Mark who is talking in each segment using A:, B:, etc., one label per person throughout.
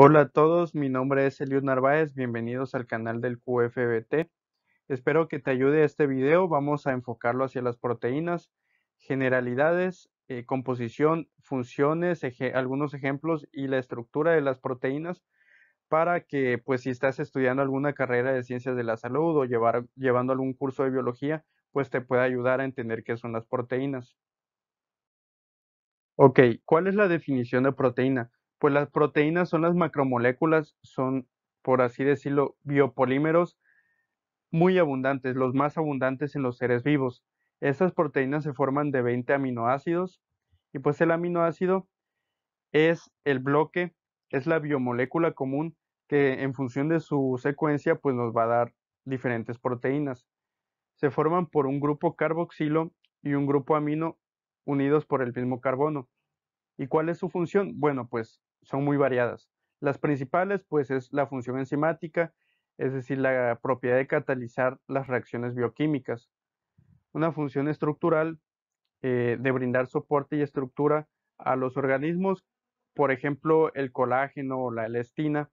A: Hola a todos, mi nombre es Eliud Narváez, bienvenidos al canal del QFBT. Espero que te ayude este video, vamos a enfocarlo hacia las proteínas, generalidades, composición, funciones, algunos ejemplos y la estructura de las proteínas para que pues si estás estudiando alguna carrera de ciencias de la salud o llevando algún curso de biología, pues te pueda ayudar a entender qué son las proteínas. Ok, ¿cuál es la definición de proteína? Pues las proteínas son las macromoléculas, son, por así decirlo, biopolímeros muy abundantes, los más abundantes en los seres vivos. Estas proteínas se forman de 20 aminoácidos y pues el aminoácido es el bloque, es la biomolécula común que en función de su secuencia pues nos va a dar diferentes proteínas. Se forman por un grupo carboxilo y un grupo amino unidos por el mismo carbono. ¿Y cuál es su función? Bueno, pues son muy variadas. Las principales, pues es la función enzimática, es decir, la propiedad de catalizar las reacciones bioquímicas. Una función estructural, de brindar soporte y estructura a los organismos, por ejemplo, el colágeno o la elastina,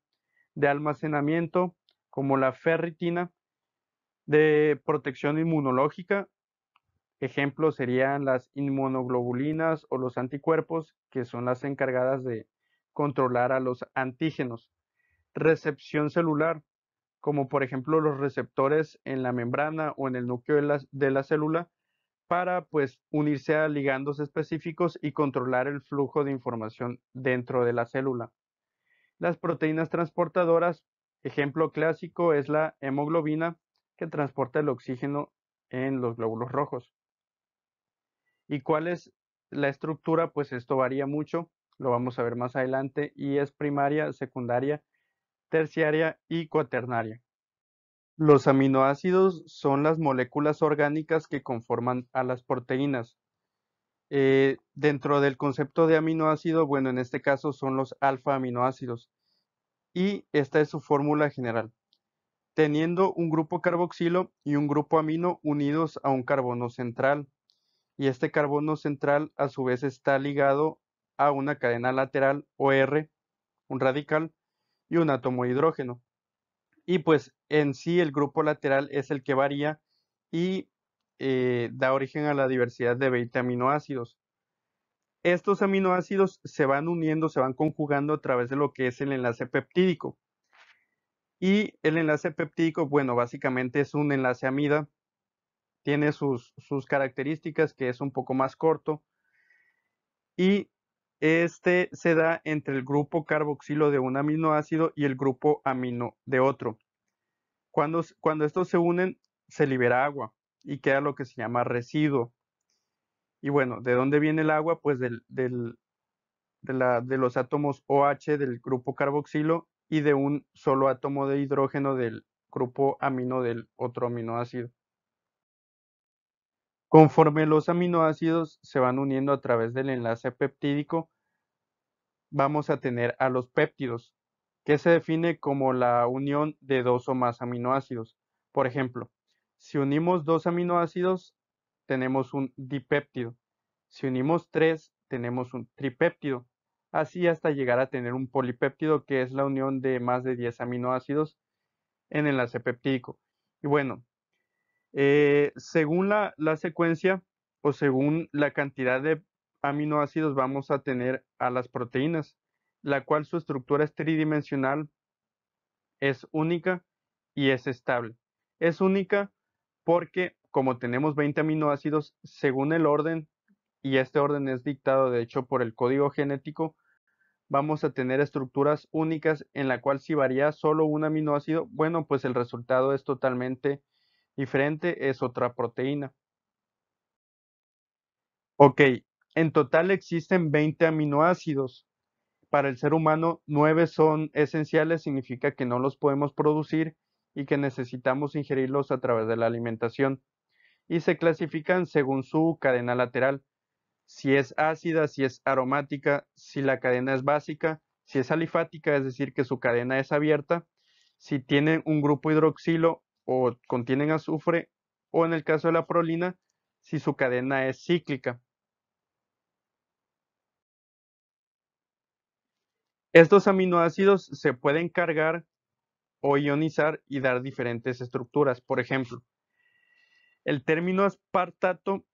A: de almacenamiento, como la ferritina, de protección inmunológica. Ejemplos serían las inmunoglobulinas o los anticuerpos, que son las encargadas de controlar a los antígenos. Recepción celular, como por ejemplo los receptores en la membrana o en el núcleo de la célula, para pues unirse a ligandos específicos y controlar el flujo de información dentro de la célula. Las proteínas transportadoras, ejemplo clásico es la hemoglobina, que transporta el oxígeno en los glóbulos rojos. ¿Y cuál es la estructura? Pues esto varía mucho, lo vamos a ver más adelante, y es primaria, secundaria, terciaria y cuaternaria. Los aminoácidos son las moléculas orgánicas que conforman a las proteínas. Dentro del concepto de aminoácido, bueno, en este caso son los alfa aminoácidos, y esta es su fórmula general, teniendo un grupo carboxilo y un grupo amino unidos a un carbono central. Y este carbono central a su vez está ligado a una cadena lateral OR, un radical y un átomo de hidrógeno. Y pues en sí el grupo lateral es el que varía y da origen a la diversidad de 20 aminoácidos. Estos aminoácidos se van uniendo, se van conjugando a través de lo que es el enlace peptídico. Y el enlace peptídico, bueno, básicamente es un enlace amida, tiene sus características, que es un poco más corto, y este se da entre el grupo carboxilo de un aminoácido y el grupo amino de otro. Cuando estos se unen, se libera agua y queda lo que se llama residuo. Y bueno, ¿de dónde viene el agua? Pues de los átomos OH del grupo carboxilo y de un solo átomo de hidrógeno del grupo amino del otro aminoácido. Conforme los aminoácidos se van uniendo a través del enlace peptídico, vamos a tener a los péptidos, que se define como la unión de dos o más aminoácidos. Por ejemplo, si unimos dos aminoácidos, tenemos un dipéptido. Si unimos tres, tenemos un tripéptido. Así hasta llegar a tener un polipéptido, que es la unión de más de 10 aminoácidos en enlace peptídico. Y bueno, según la secuencia o según la cantidad de aminoácidos vamos a tener a las proteínas, la cual su estructura es tridimensional, es única y es estable. Es única porque como tenemos 20 aminoácidos, según el orden, y este orden es dictado de hecho por el código genético, vamos a tener estructuras únicas en la cual si varía solo un aminoácido, bueno, pues el resultado es totalmente diferente, es otra proteína. Ok, en total existen 20 aminoácidos. Para el ser humano, 9 son esenciales, significa que no los podemos producir y que necesitamos ingerirlos a través de la alimentación. Y se clasifican según su cadena lateral, si es ácida, si es aromática, si la cadena es básica, si es alifática, es decir, que su cadena es abierta, si tienen un grupo hidroxilo o contienen azufre, o en el caso de la prolina, si su cadena es cíclica. Estos aminoácidos se pueden cargar o ionizar y dar diferentes estructuras. Por ejemplo, el término aspartato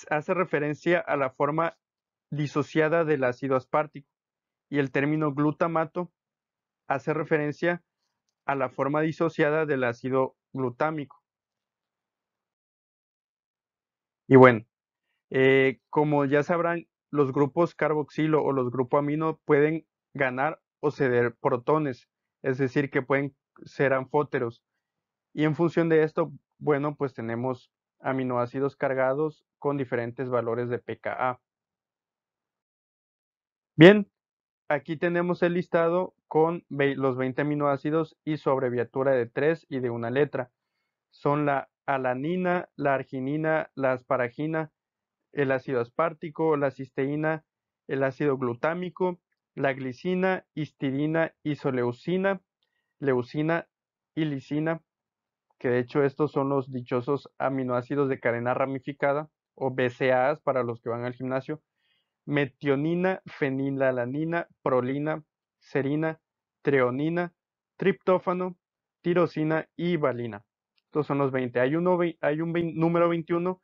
A: hace referencia a la forma disociada del ácido aspartico y el término glutamato hace referencia a la forma disociada del ácido glutámico. Y bueno, como ya sabrán, los grupos carboxilo o los grupos amino pueden ganar o ceder protones, es decir, que pueden ser anfóteros. Y en función de esto, bueno, pues tenemos aminoácidos cargados con diferentes valores de pKa. Bien, aquí tenemos el listado con los 20 aminoácidos y su abreviatura de 3 y de una letra. Son la alanina, la arginina, la asparagina, el ácido aspartico, la cisteína, el ácido glutámico, la glicina, histidina, isoleucina, leucina y lisina, que de hecho estos son los dichosos aminoácidos de cadena ramificada o BCAAs para los que van al gimnasio, metionina, fenilalanina, prolina, serina, treonina, triptófano, tirosina y valina. Estos son los 20. Hay un número 21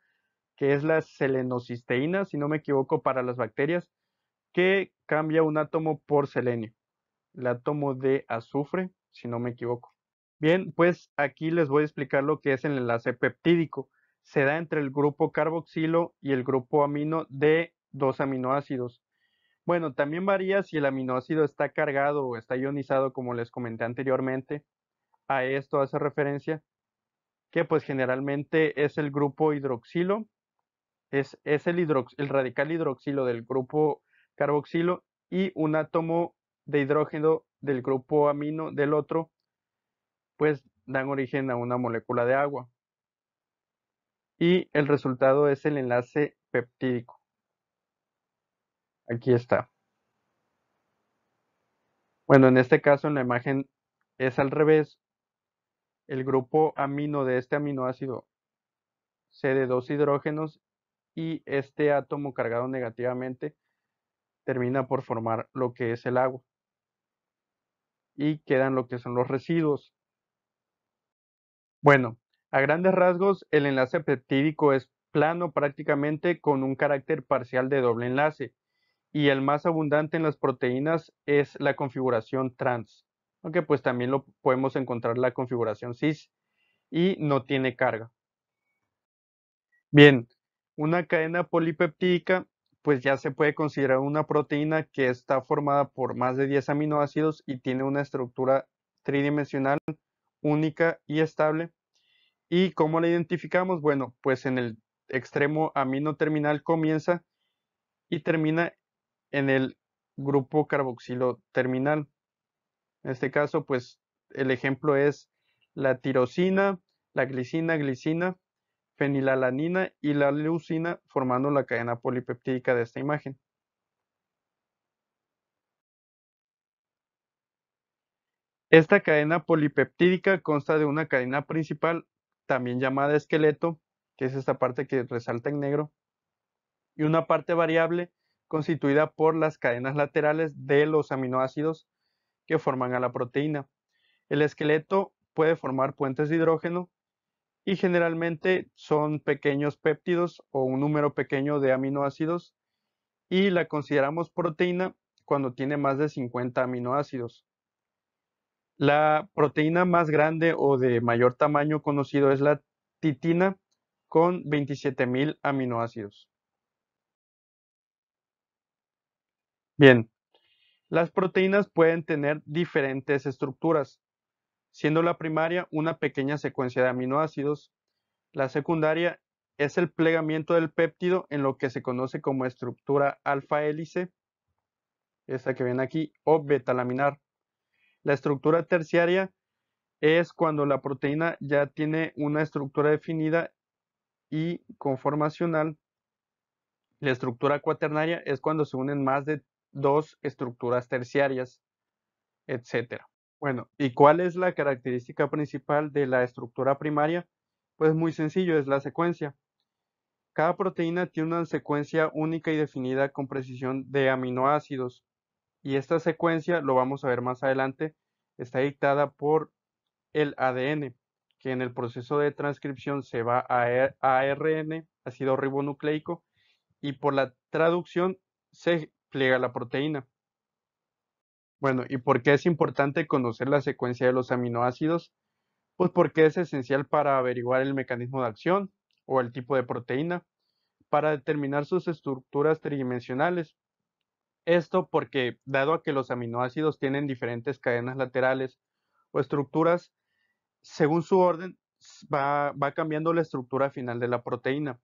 A: que es la selenocisteína, si no me equivoco, para las bacterias, que cambia un átomo por selenio, el átomo de azufre, si no me equivoco. Bien, pues aquí les voy a explicar lo que es el enlace peptídico. Se da entre el grupo carboxilo y el grupo amino de dos aminoácidos. Bueno, también varía si el aminoácido está cargado o está ionizado, como les comenté anteriormente. A esto hace referencia que pues generalmente es el grupo hidroxilo, es el radical hidroxilo del grupo carboxilo y un átomo de hidrógeno del grupo amino del otro, pues dan origen a una molécula de agua. Y el resultado es el enlace peptídico. Aquí está. Bueno, en este caso en la imagen es al revés. El grupo amino de este aminoácido cede dos hidrógenos y este átomo cargado negativamente termina por formar lo que es el agua y quedan lo que son los residuos. Bueno, a grandes rasgos el enlace peptídico es plano prácticamente con un carácter parcial de doble enlace y el más abundante en las proteínas es la configuración trans, aunque pues también lo podemos encontrar la configuración cis y no tiene carga. Bien, una cadena polipeptídica pues ya se puede considerar una proteína que está formada por más de 10 aminoácidos y tiene una estructura tridimensional única y estable. ¿Y cómo la identificamos? Bueno, pues en el extremo amino terminal comienza y termina en el grupo carboxilo terminal. En este caso, pues el ejemplo es la tirosina, la glicina, fenilalanina y la leucina formando la cadena polipeptídica de esta imagen. Esta cadena polipeptídica consta de una cadena principal, también llamada esqueleto, que es esta parte que resalta en negro, y una parte variable constituida por las cadenas laterales de los aminoácidos que forman a la proteína. El esqueleto puede formar puentes de hidrógeno y generalmente son pequeños péptidos o un número pequeño de aminoácidos y la consideramos proteína cuando tiene más de 50 aminoácidos. La proteína más grande o de mayor tamaño conocido es la titina con 27.000 aminoácidos. Bien, las proteínas pueden tener diferentes estructuras, siendo la primaria una pequeña secuencia de aminoácidos. La secundaria es el plegamiento del péptido en lo que se conoce como estructura alfa-hélice, esta que ven aquí, o betalaminar. La estructura terciaria es cuando la proteína ya tiene una estructura definida y conformacional. La estructura cuaternaria es cuando se unen más de dos estructuras terciarias, etc. Bueno, ¿y cuál es la característica principal de la estructura primaria? Pues muy sencillo, es la secuencia. Cada proteína tiene una secuencia única y definida con precisión de aminoácidos. Y esta secuencia, lo vamos a ver más adelante, está dictada por el ADN, que en el proceso de transcripción se va a ARN, ácido ribonucleico, y por la traducción se pliega la proteína. Bueno, ¿y por qué es importante conocer la secuencia de los aminoácidos? Pues porque es esencial para averiguar el mecanismo de acción o el tipo de proteína, para determinar sus estructuras tridimensionales. Esto porque, dado a que los aminoácidos tienen diferentes cadenas laterales o estructuras, según su orden, va cambiando la estructura final de la proteína.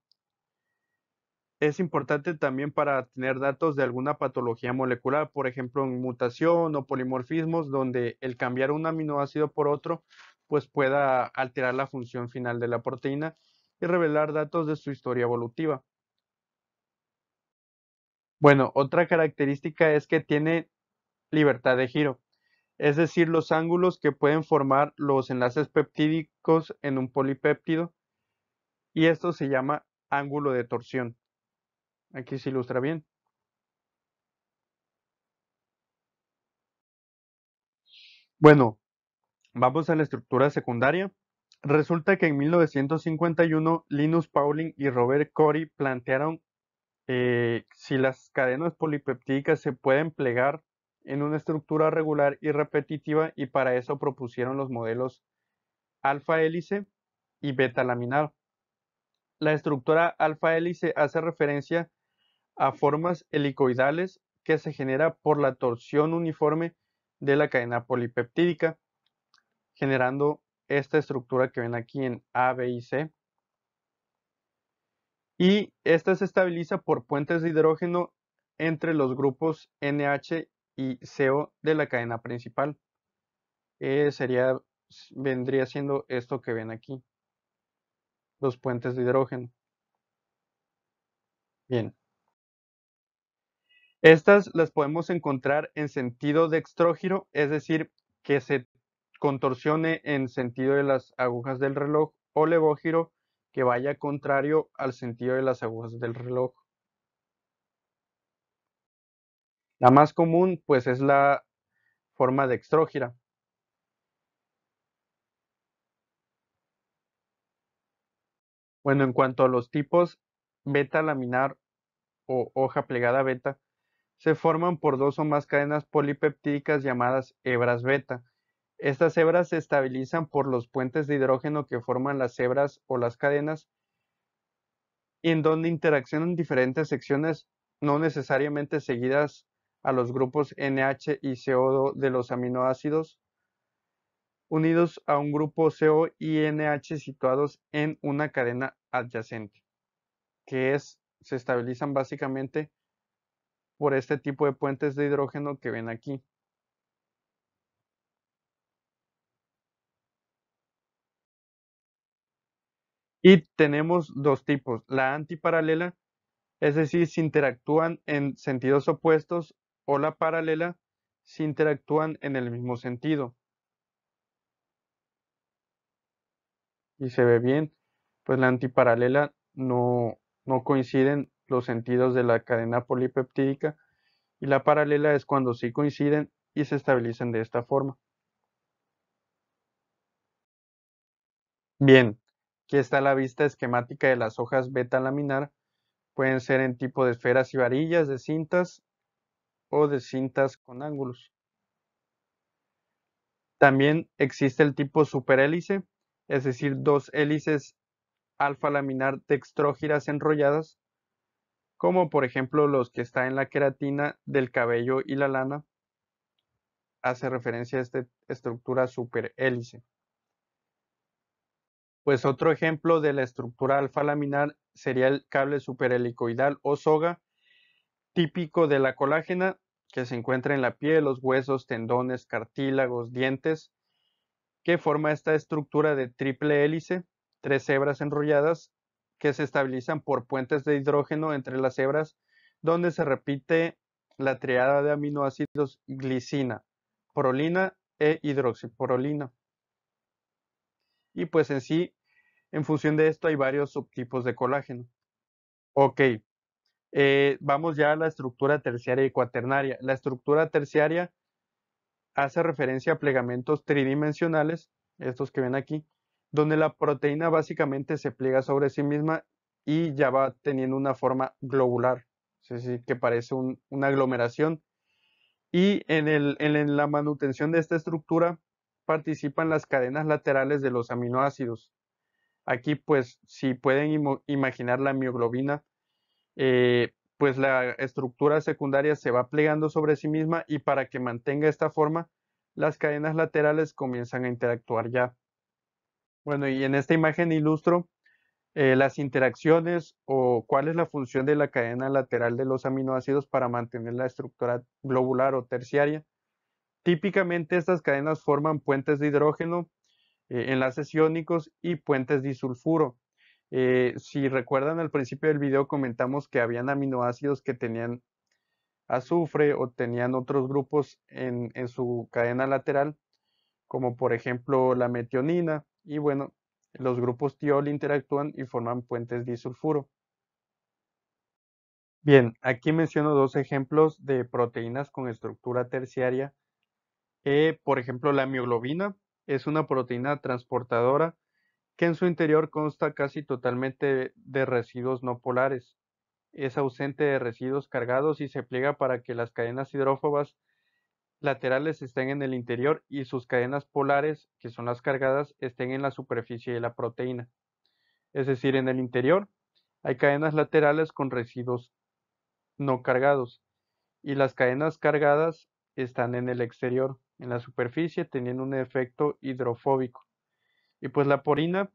A: Es importante también para tener datos de alguna patología molecular, por ejemplo, en mutación o polimorfismos, donde el cambiar un aminoácido por otro, pues pueda alterar la función final de la proteína y revelar datos de su historia evolutiva. Bueno, otra característica es que tiene libertad de giro, es decir, los ángulos que pueden formar los enlaces peptídicos en un polipéptido, y esto se llama ángulo de torsión. Aquí se ilustra bien. Bueno, vamos a la estructura secundaria. Resulta que en 1951 Linus Pauling y Robert Corey plantearon si las cadenas polipeptídicas se pueden plegar en una estructura regular y repetitiva, y para eso propusieron los modelos alfa hélice y beta laminar. La estructura alfa hélice hace referencia a formas helicoidales que se genera por la torsión uniforme de la cadena polipeptídica, generando esta estructura que ven aquí en A, B y C. Y esta se estabiliza por puentes de hidrógeno entre los grupos NH y CO de la cadena principal. Vendría siendo esto que ven aquí, los puentes de hidrógeno. Bien. Estas las podemos encontrar en sentido dextrógiro, es decir, que se contorsione en sentido de las agujas del reloj, o levógiro, que vaya contrario al sentido de las agujas del reloj. La más común, pues, es la forma dextrógira. Bueno, en cuanto a los tipos, beta laminar o hoja plegada beta, se forman por dos o más cadenas polipeptídicas llamadas hebras beta. Estas hebras se estabilizan por los puentes de hidrógeno que forman las hebras o las cadenas, y en donde interaccionan diferentes secciones no necesariamente seguidas a los grupos NH y CO de los aminoácidos, unidos a un grupo CO y NH situados en una cadena adyacente, se estabilizan básicamente por este tipo de puentes de hidrógeno que ven aquí. Y tenemos dos tipos: la antiparalela, es decir, si interactúan en sentidos opuestos, o la paralela, si interactúan en el mismo sentido. Y se ve bien, pues la antiparalela no coinciden los sentidos de la cadena polipeptídica, y la paralela es cuando sí coinciden y se estabilizan de esta forma. Bien, aquí está la vista esquemática de las hojas beta laminar. Pueden ser en tipo de esferas y varillas de cintas o de cintas con ángulos. También existe el tipo superhélice, es decir, dos hélices alfa laminar dextrógiras enrolladas, como por ejemplo los que está en la queratina del cabello y la lana. Hace referencia a esta estructura superhélice. Pues otro ejemplo de la estructura alfa laminar sería el cable superhelicoidal o soga, típico de la colágena, que se encuentra en la piel, los huesos, tendones, cartílagos, dientes, que forma esta estructura de triple hélice, tres hebras enrolladas, que se estabilizan por puentes de hidrógeno entre las hebras, donde se repite la triada de aminoácidos glicina, prolina e hidroxiprolina. Y pues en sí, en función de esto, hay varios subtipos de colágeno. Ok, Vamos ya a la estructura terciaria y cuaternaria. La estructura terciaria hace referencia a plegamentos tridimensionales, estos que ven aquí, donde la proteína básicamente se pliega sobre sí misma y ya va teniendo una forma globular, es decir, que parece una aglomeración. Y en la manutención de esta estructura participan las cadenas laterales de los aminoácidos. Aquí, pues, si pueden imaginar la mioglobina, pues la estructura secundaria se va plegando sobre sí misma y para que mantenga esta forma, las cadenas laterales comienzan a interactuar ya. Bueno, y en esta imagen ilustro las interacciones o cuál es la función de la cadena lateral de los aminoácidos para mantener la estructura globular o terciaria. Típicamente estas cadenas forman puentes de hidrógeno, enlaces iónicos y puentes disulfuro. Si recuerdan al principio del video comentamos que habían aminoácidos que tenían azufre o tenían otros grupos en su cadena lateral, como por ejemplo la metionina, y bueno, los grupos tiol interactúan y forman puentes disulfuro. Bien, aquí menciono dos ejemplos de proteínas con estructura terciaria. Por ejemplo, la mioglobina es una proteína transportadora que en su interior consta casi totalmente de residuos no polares. Es ausente de residuos cargados y se pliega para que las cadenas hidrófobas laterales estén en el interior y sus cadenas polares, que son las cargadas, estén en la superficie de la proteína. Es decir, en el interior hay cadenas laterales con residuos no cargados y las cadenas cargadas están en el exterior, en la superficie, teniendo un efecto hidrofóbico. Y pues la porina,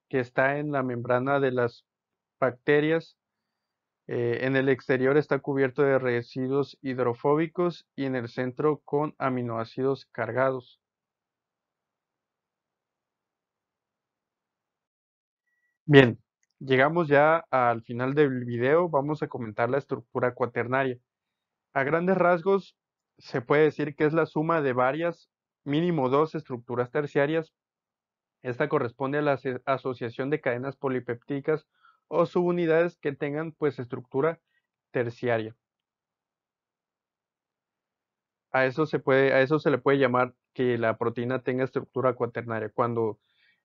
A: que está en la membrana de las bacterias, en el exterior está cubierto de residuos hidrofóbicos y en el centro con aminoácidos cargados. Bien, llegamos ya al final del video, vamos a comentar la estructura cuaternaria. A grandes rasgos, se puede decir que es la suma de varias, mínimo dos estructuras terciarias. Esta corresponde a la asociación de cadenas polipeptídicas o subunidades que tengan pues estructura terciaria. A eso se le puede llamar que la proteína tenga estructura cuaternaria, cuando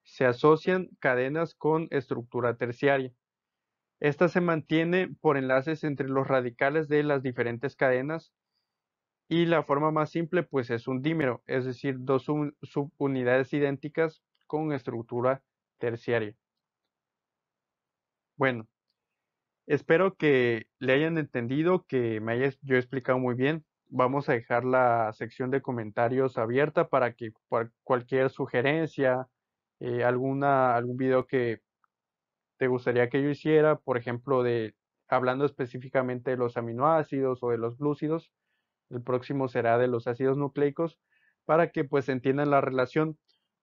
A: se asocian cadenas con estructura terciaria. Esta se mantiene por enlaces entre los radicales de las diferentes cadenas y la forma más simple pues es un dímero, es decir, dos subunidades idénticas con estructura terciaria. Bueno, espero que le hayan entendido, que me haya yo explicado muy bien. Vamos a dejar la sección de comentarios abierta para que cualquier sugerencia, algún video que te gustaría que yo hiciera, por ejemplo, hablando específicamente de los aminoácidos o de los glúcidos, el próximo será de los ácidos nucleicos, para que pues entiendan la relación,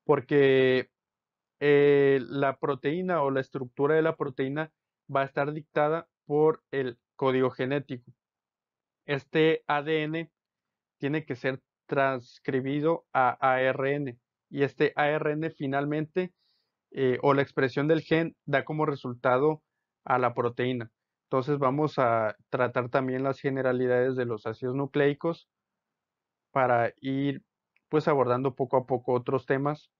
A: porque la proteína o la estructura de la proteína va a estar dictada por el código genético. Este ADN tiene que ser transcribido a ARN y este ARN finalmente o la expresión del gen da como resultado a la proteína. Entonces vamos a tratar también las generalidades de los ácidos nucleicos para ir pues abordando poco a poco otros temas.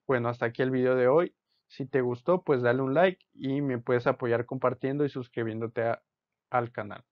A: Bueno, hasta aquí el video de hoy. Si te gustó, pues dale un like y me puedes apoyar compartiendo y suscribiéndote al canal.